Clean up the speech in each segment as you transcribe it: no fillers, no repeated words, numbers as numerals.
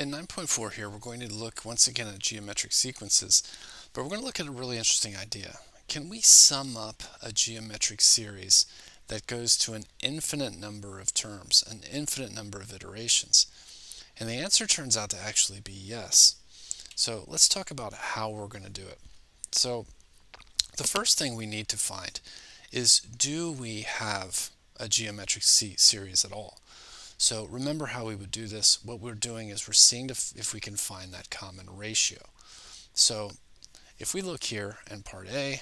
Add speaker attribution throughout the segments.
Speaker 1: In 9.4 here, we're going to look once again at geometric sequences, but we're going to look at a really interesting idea. Can we sum up a geometric series that goes to an infinite number of terms, an infinite number of iterations? And the answer turns out to actually be yes. So let's talk about how we're going to do it. So the first thing we need to find is, do we have a geometric series at all? So remember how we would do this. What we're doing is we're seeing if we can find that common ratio. So if we look here in part A,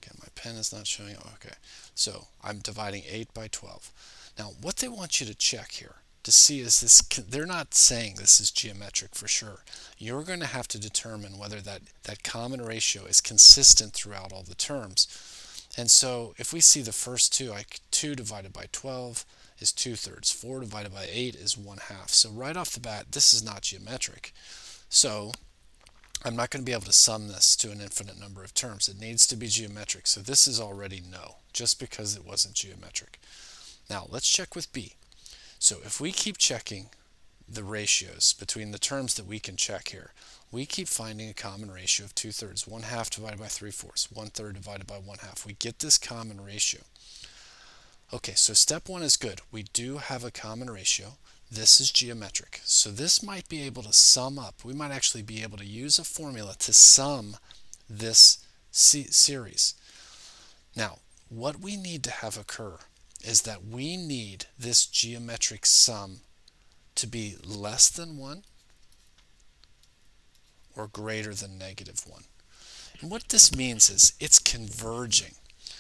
Speaker 1: again my pen is not showing, okay, so I'm dividing 8 by 12. Now what they want you to check here to see is this, they're not saying this is geometric for sure. You're going to have to determine whether that common ratio is consistent throughout all the terms. And so if we see the first two, like 2 divided by 12 is 2/3. 4 divided by 8 is 1/2. So right off the bat, this is not geometric. So I'm not going to be able to sum this to an infinite number of terms. It needs to be geometric. So this is already no, just because it wasn't geometric. Now let's check with B. So if we keep checking the ratios between the terms that we can check here, we keep finding a common ratio of 2/3. 1/2 divided by 3/4. 1/3 divided by 1/2. We get this common ratio. Okay, so step one is good. We do have a common ratio. This is geometric. So this might be able to sum up. We might actually be able to use a formula to sum this series. Now, what we need to have occur is that we need this geometric sum to be less than 1 or greater than -1. And what this means is it's converging.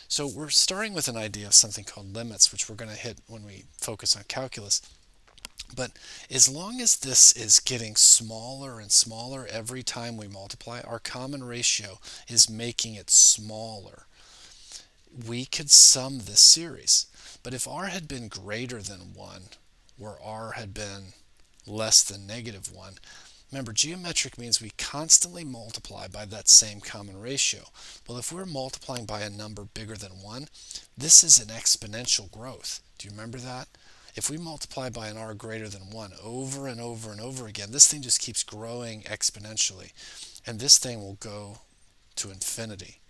Speaker 1: So we're starting with an idea of something called limits, which we're going to hit when we focus on calculus. But as long as this is getting smaller and smaller every time we multiply, our common ratio is making it smaller. We could sum this series. But if r had been greater than 1, or r had been less than -1, remember, geometric means we constantly multiply by that same common ratio. Well, if we're multiplying by a number bigger than 1, this is an exponential growth. Do you remember that? If we multiply by an r greater than 1 over and over and over again, this thing just keeps growing exponentially. And this thing will go to infinity.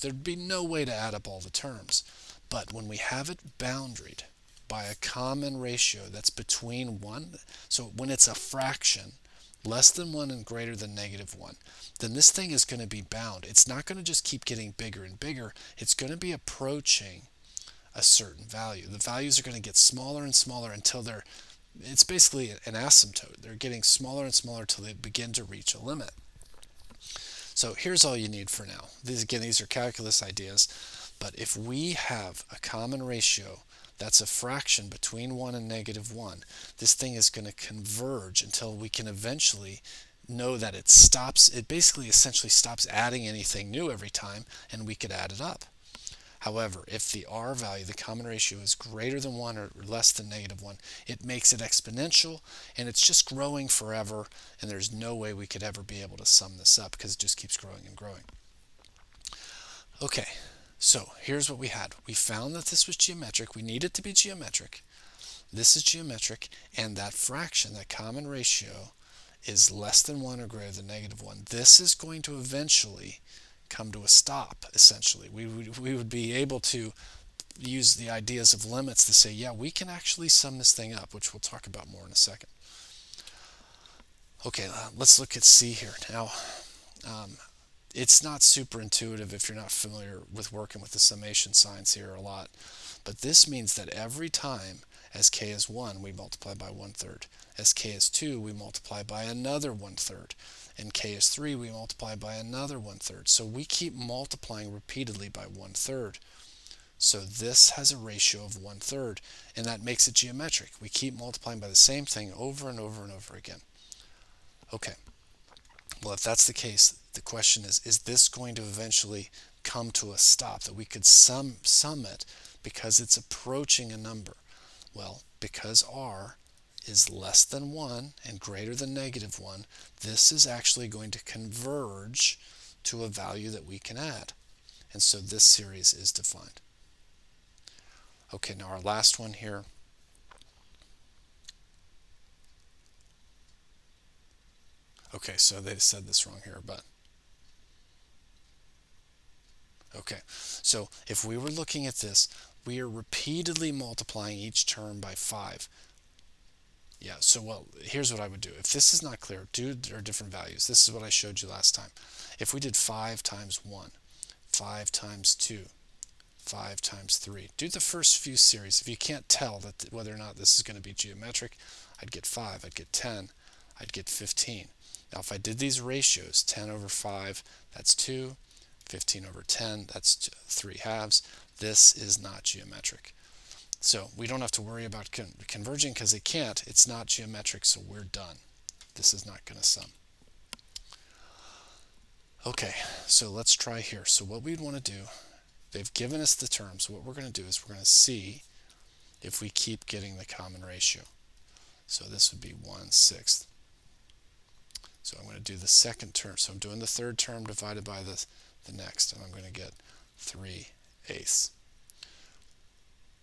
Speaker 1: There'd be no way to add up all the terms. But when we have it boundaried by a common ratio that's between 1, so when it's a fraction, less than 1 and greater than -1, then this thing is going to be bound. It's not going to just keep getting bigger and bigger. It's going to be approaching a certain value. The values are going to get smaller and smaller until it's basically an asymptote. They're getting smaller and smaller until they begin to reach a limit. So here's all you need for now. These are calculus ideas, but if we have a common ratio that's a fraction between 1 and -1, this thing is going to converge until we can eventually know that it basically essentially stops adding anything new every time, and we could add it up. However, if the r value, the common ratio, is greater than 1 or less than -1, it makes it exponential, and it's just growing forever, and there's no way we could ever be able to sum this up because it just keeps growing and growing. Okay, so here's what we had. We found that this was geometric. We need it to be geometric. This is geometric, and that fraction, that common ratio, is less than 1 or greater than -1. This is going to eventually come to a stop, essentially. We would be able to use the ideas of limits to say, yeah, we can actually sum this thing up, which we'll talk about more in a second. Okay, let's look at C here. Now, it's not super intuitive if you're not familiar with working with the summation signs here a lot, but this means that every time as k is 1, we multiply by 1/3. As k is 2, we multiply by another 1/3. And k is 3, we multiply by another 1/3. So we keep multiplying repeatedly by 1/3. So this has a ratio of 1/3, and that makes it geometric. We keep multiplying by the same thing over and over and over again. Okay, well, if that's the case, the question is this going to eventually come to a stop, that we could sum it because it's approaching a number? Well, because r is less than 1 and greater than -1, this is actually going to converge to a value that we can add. And so this series is defined. Okay, now our last one here. Okay, so they said this wrong here, but okay. So if we were looking at this, we are repeatedly multiplying each term by 5. Yeah, so well, here's what I would do. If this is not clear, do our different values. This is what I showed you last time. If we did 5 times 1, 5 times 2, 5 times 3, do the first few series. If you can't tell that whether or not this is going to be geometric, I'd get 5, I'd get 10, I'd get 15. Now if I did these ratios, 10 over 5, that's 2, 15 over 10, that's 3 halves, this is not geometric. So we don't have to worry about converging because it can't. It's not geometric, so we're done. This is not going to sum. Okay, so let's try here. So what we'd want to do, they've given us the terms. So what we're going to do is we're going to see if we keep getting the common ratio. So this would be 1/6. So I'm going to do the second term. So I'm doing the third term divided by the next, and I'm going to get 3/8.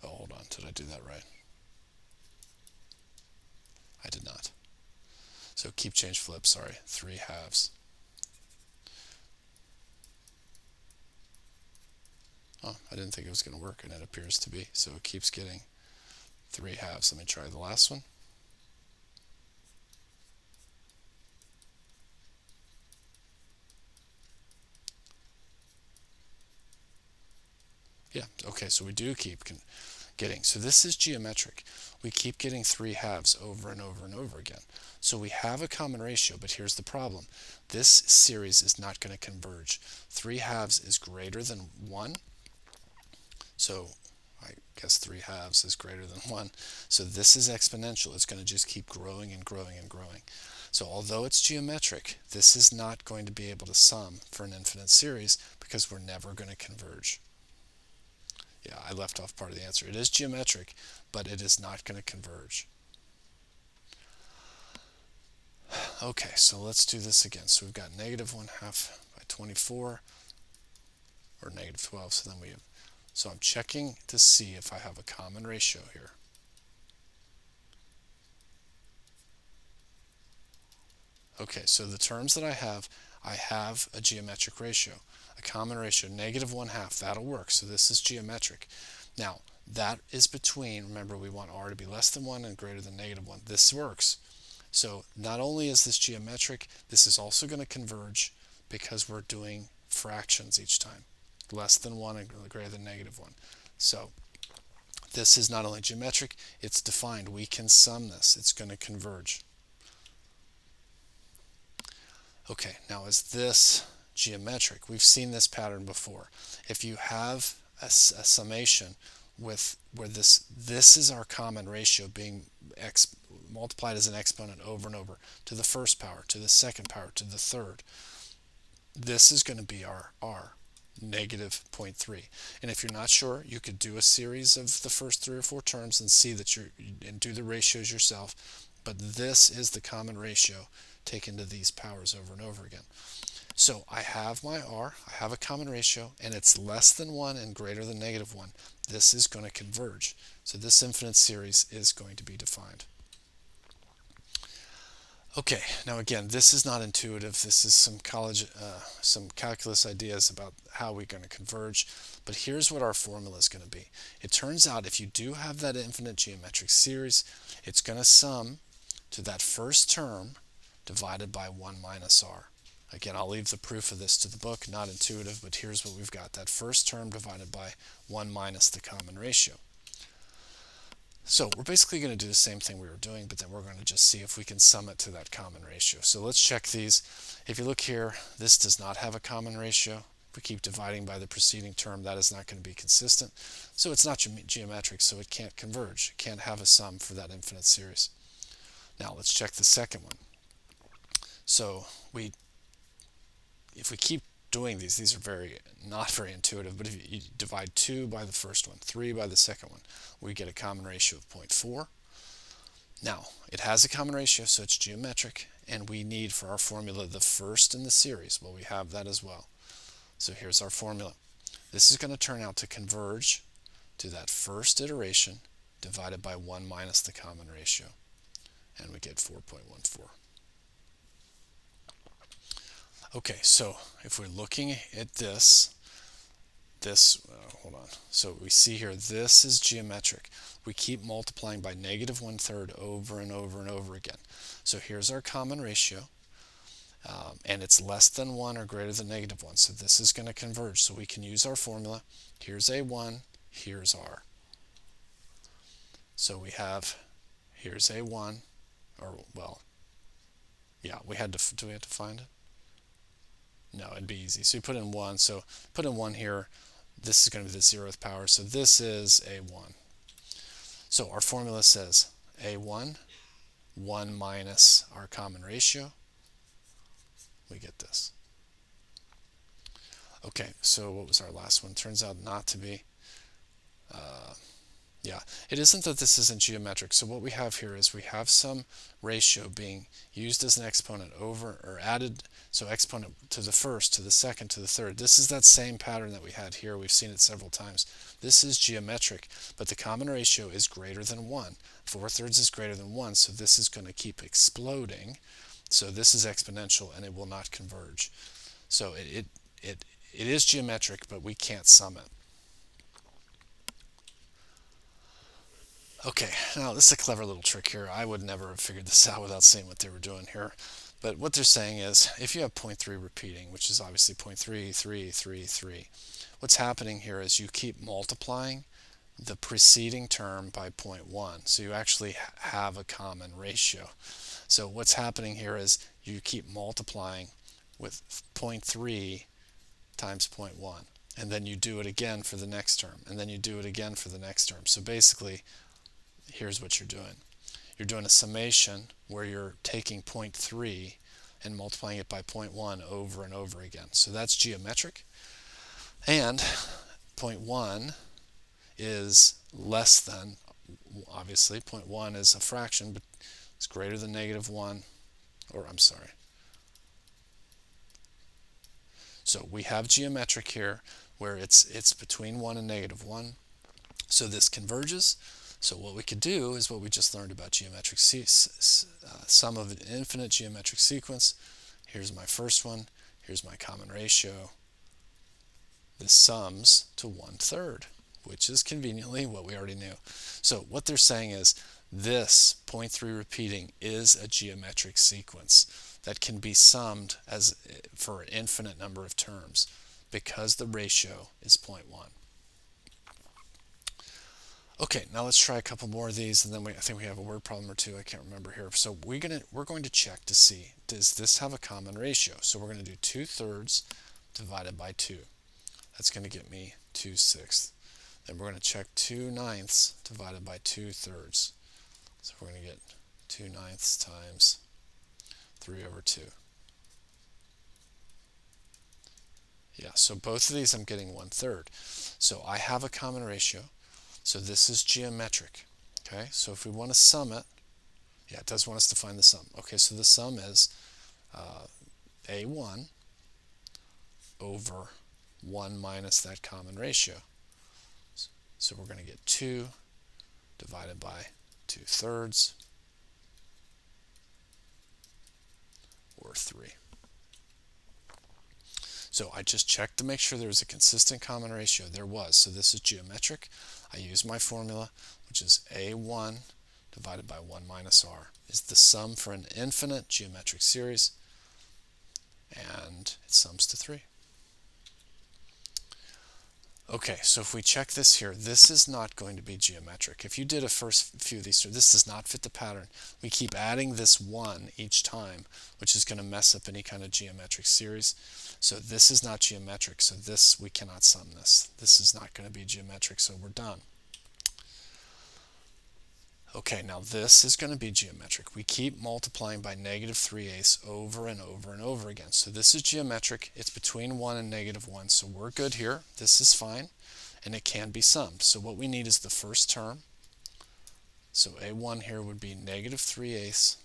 Speaker 1: Oh, hold on. Did I do that right? I did not. So keep, change, flip. Sorry. 3 halves. Oh, I didn't think it was going to work, and it appears to be. So it keeps getting 3 halves. Let me try the last one. Yeah, okay, so we do keep getting. So this is geometric. We keep getting 3 halves over and over and over again. So we have a common ratio, but here's the problem. This series is not going to converge. 3 halves is greater than 1. So I guess 3 halves is greater than 1. So this is exponential. It's going to just keep growing and growing and growing. So although it's geometric, this is not going to be able to sum for an infinite series because we're never going to converge. Yeah, I left off part of the answer. It is geometric, but it is not going to converge. Okay, so let's do this again. So we've got -1/2 by 24, or -12. So then we have. So I'm checking to see if I have a common ratio here. Okay, so the terms that I have a geometric ratio, a common ratio, -1/2. That'll work. So this is geometric. Now, that is between, remember we want r to be less than 1 and greater than -1. This works. So not only is this geometric, this is also going to converge because we're doing fractions each time. Less than 1 and greater than -1. So this is not only geometric, it's defined. We can sum this. It's going to converge. Okay, now is this geometric? We've seen this pattern before. If you have a summation with where this is our common ratio being multiplied as an exponent over and over to the first power, to the second power, to the third, this is going to be our r, -0.3. And if you're not sure, you could do a series of the first 3 or 4 terms and see that and do the ratios yourself. But this is the common ratio taken to these powers over and over again. So I have my r, I have a common ratio, and it's less than 1 and greater than -1. This is going to converge. So this infinite series is going to be defined. Okay, now again, this is not intuitive. This is some calculus ideas about how we're going to converge. But here's what our formula is going to be. It turns out if you do have that infinite geometric series, it's going to sum to that first term divided by 1 minus r. Again, I'll leave the proof of this to the book, not intuitive, but here's what we've got. That first term divided by 1 minus the common ratio. So we're basically going to do the same thing we were doing, but then we're going to just see if we can sum it to that common ratio. So let's check these. If you look here, this does not have a common ratio. If we keep dividing by the preceding term, that is not going to be consistent. So it's not geometric, so it can't converge. It can't have a sum for that infinite series. Now let's check the second one. So if we keep doing these are not very intuitive, but if you divide 2 by the first one, 3 by the second one, we get a common ratio of 0.4. Now, it has a common ratio, so it's geometric, and we need for our formula the first in the series. Well, we have that as well. So here's our formula. This is going to turn out to converge to that first iteration divided by 1 minus the common ratio, and we get 4.14. Okay, so if we're looking at hold on. So we see here, this is geometric. We keep multiplying by negative 1/3 over and over and over again. So here's our common ratio, and it's less than 1 or greater than negative 1. So this is going to converge. So we can use our formula. Here's A1, here's R. So we have, here's A1, or well, yeah, do we have to find it? No, it'd be easy. So you put in 1, so put in 1 here. This is going to be the 0th power, so this is A1. So our formula says A1, 1 minus our common ratio. We get this. Okay, so what was our last one? Turns out not to be. Yeah, it isn't that this isn't geometric. So what we have here is we have some ratio being used as an exponent over or added, so exponent to the first, to the second, to the third. This is that same pattern that we had here. We've seen it several times. This is geometric, but the common ratio is greater than 1. 4/3 is greater than 1, so this is going to keep exploding. So this is exponential, and it will not converge. So it is geometric, but we can't sum it. Okay, now this is a clever little trick here. I would never have figured this out without seeing what they were doing here. But what they're saying is, if you have 0.3 repeating, which is obviously 0.3, 3, 3, 3, what's happening here is you keep multiplying the preceding term by 0.1. So you actually have a common ratio. So what's happening here is you keep multiplying with 0.3 times 0.1. And then you do it again for the next term. And then you do it again for the next term. So basically, here's what you're doing. You're doing a summation where you're taking 0.3 and multiplying it by 0.1 over and over again. So that's geometric. And 0.1 is less than, obviously, 0.1 is a fraction, but it's greater than negative 1, or I'm sorry. So we have geometric here where it's between 1 and negative 1. So this converges. So what we could do is what we just learned about geometric sum of an infinite geometric sequence. Here's my first one. Here's my common ratio. This sums to 1/3, which is conveniently what we already knew. So what they're saying is this 0.3 repeating is a geometric sequence that can be summed as for an infinite number of terms because the ratio is 0.1. Okay, now let's try a couple more of these, and then I think we have a word problem or two. I can't remember here. So we're going to check to see, does this have a common ratio? So we're going to do 2/3 divided by 2. That's going to get me 2/6. Then we're going to check 2/9 divided by 2/3. So we're going to get 2/9 times 3/2. Yeah, so both of these I'm getting 1/3. So I have a common ratio. So this is geometric. Okay, so if we want to sum it, yeah, it does want us to find the sum. Okay, so the sum is A1 over 1 minus that common ratio. So we're going to get 2 divided by 2/3, or 3. So I just checked to make sure there was a consistent common ratio. There was. So this is geometric. I use my formula, which is A1 divided by 1 minus R is the sum for an infinite geometric series, and it sums to 3. Okay, so if we check this here, this is not going to be geometric. If you did a first few of these, this does not fit the pattern. We keep adding this 1 each time, which is going to mess up any kind of geometric series. So this is not geometric, so this, we cannot sum this. This is not going to be geometric, so we're done. Okay, now this is going to be geometric. We keep multiplying by negative 3/8 over and over and over again. So this is geometric. It's between 1 and negative 1, so we're good here. This is fine, and it can be summed. So what we need is the first term. So A1 here would be negative 3/8,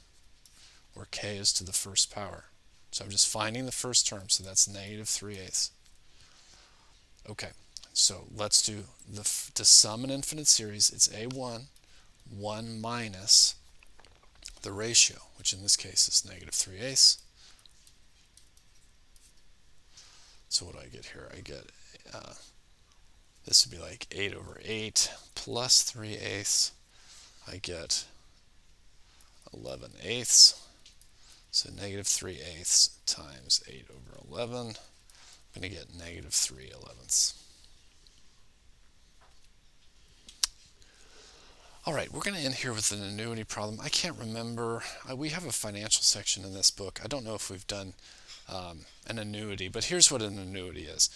Speaker 1: where k is to the first power. So I'm just finding the first term, so that's negative 3/8. Okay, so let's do to sum an infinite series. It's A1, 1 minus the ratio, which in this case is negative 3/8, So what do I get here? I get, this would be like 8 over 8 plus 3/8. I get 11/8. So negative 3/8 times 8 over 11. I'm going to get negative 3/11. All right, we're going to end here with an annuity problem. I can't remember. We have a financial section in this book. I don't know if we've done an annuity, but here's what an annuity is.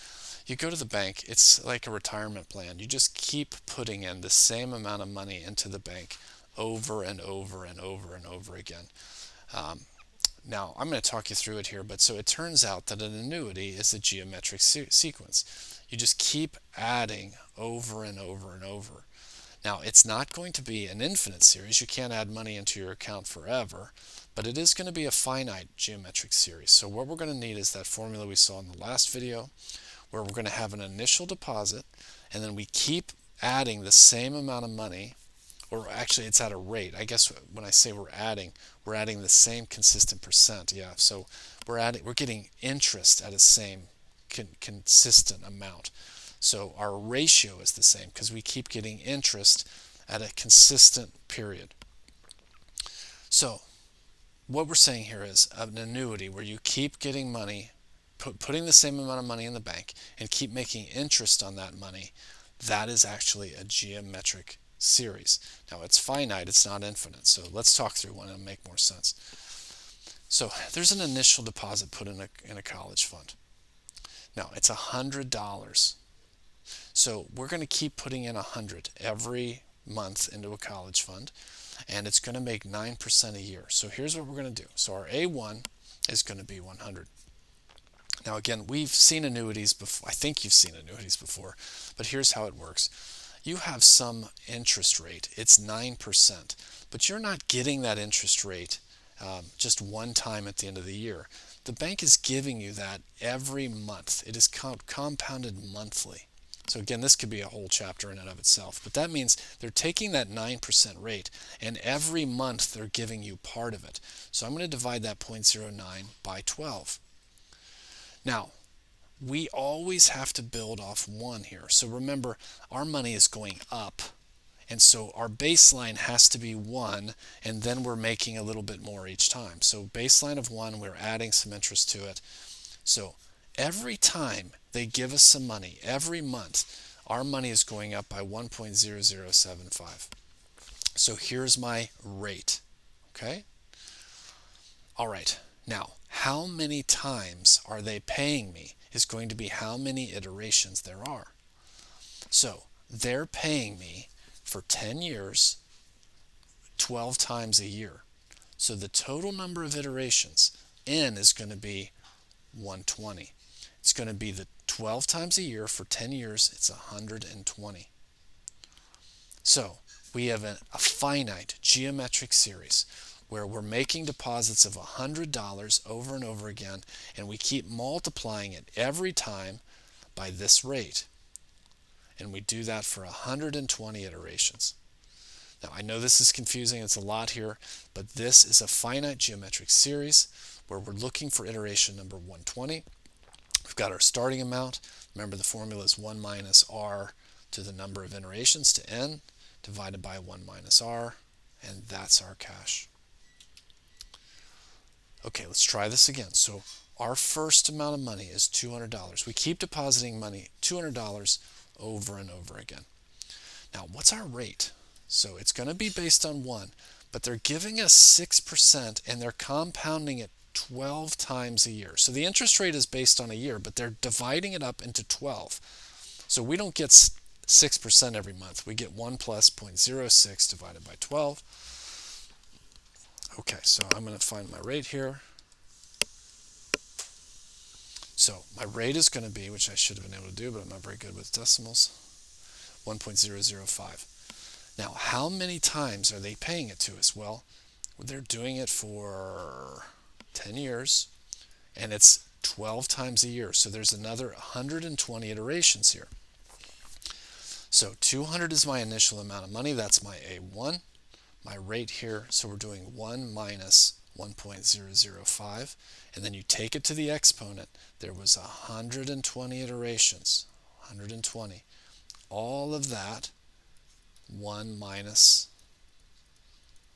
Speaker 1: You go to the bank. It's like a retirement plan. You just keep putting in the same amount of money into the bank over and over and over and over again. Now, I'm going to talk you through it here, but so it turns out that an annuity is a geometric sequence. You just keep adding over and over and over. Now, it's not going to be an infinite series. You can't add money into your account forever, but it is going to be a finite geometric series. So what we're going to need is that formula we saw in the last video, where we're going to have an initial deposit, and then we keep adding the same amount of money, or actually it's at a rate. I guess when I say we're adding the same consistent percent. Yeah, so we're getting interest at a same consistent amount. So our ratio is the same because we keep getting interest at a consistent period. So what we're saying here is an annuity where you keep getting money, putting the same amount of money in the bank and keep making interest on that money. That is actually a geometric series. Now it's finite, it's not infinite. So let's talk through one and make more sense. So there's an initial deposit put in a college fund. Now it's $100. So we're going to keep putting in 100 every month into a college fund, and it's going to make 9% a year. So here's what we're going to do. So our A1 is going to be 100. Now again, we've seen annuities before. I think you've seen annuities before, but here's how it works. You have some interest rate. It's 9%, but you're not getting that interest rate just one time at the end of the year. The bank is giving you that every month. It is compounded monthly. So again, this could be a whole chapter in and of itself, but that means they're taking that 9% rate, and every month they're giving you part of it. So I'm going to divide that 0.09 by 12. Now, we always have to build off 1 here. So remember, our money is going up, and so our baseline has to be 1, and then we're making a little bit more each time. So baseline of 1, we're adding some interest to it. So every time they give us some money, every month, our money is going up by 1.0075. So here's my rate, okay? All right, now, how many times are they paying me is going to be how many iterations there are. So they're paying me for 10 years, 12 times a year. So the total number of iterations, N, is going to be 120. It's going to be the 12 times a year for 10 years. It's 120. So we have a finite geometric series where we're making deposits of $100 over and over again, and we keep multiplying it every time by this rate. And we do that for 120 iterations. Now, I know this is confusing. It's a lot here, but this is a finite geometric series where we're looking for iteration number 120. We've got our starting amount. Remember, the formula is 1 minus r to the number of iterations to n divided by 1 minus r, and that's our cash. Okay, let's try this again. So our first amount of money is $200. We keep depositing money, $200, over and over again. Now, what's our rate? So it's going to be based on 1, but they're giving us 6%, and they're compounding it 12 times a year. So the interest rate is based on a year, but they're dividing it up into 12. So we don't get 6% every month. We get 1 plus 0.06 divided by 12. Okay, so I'm going to find my rate here. So my rate is going to be, which I should have been able to do, but I'm not very good with decimals, 1.005. Now, how many times are they paying it to us? Well, they're doing it for 10 years, and it's 12 times a year. So there's another 120 iterations here. So 200 is my initial amount of money. That's my A1. My rate here, so we're doing 1 minus 1.005, and then you take it to the exponent. There was 120 iterations, 120. All of that 1 minus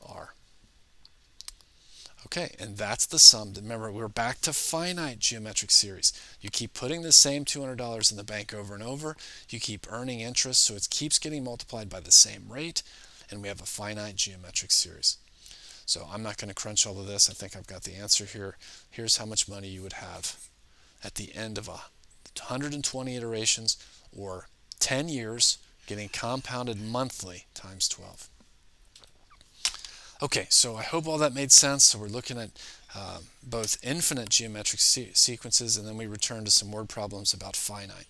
Speaker 1: r. Okay, and that's the sum. Remember, we're back to finite geometric series. You keep putting the same $200 in the bank over and over. You keep earning interest, so it keeps getting multiplied by the same rate, and we have a finite geometric series. So I'm not going to crunch all of this. I think I've got the answer here. Here's how much money you would have at the end of 120 iterations, or 10 years, getting compounded monthly times 12. Okay, so I hope all that made sense. So we're looking at both infinite geometric sequences, and then we return to some word problems about finite.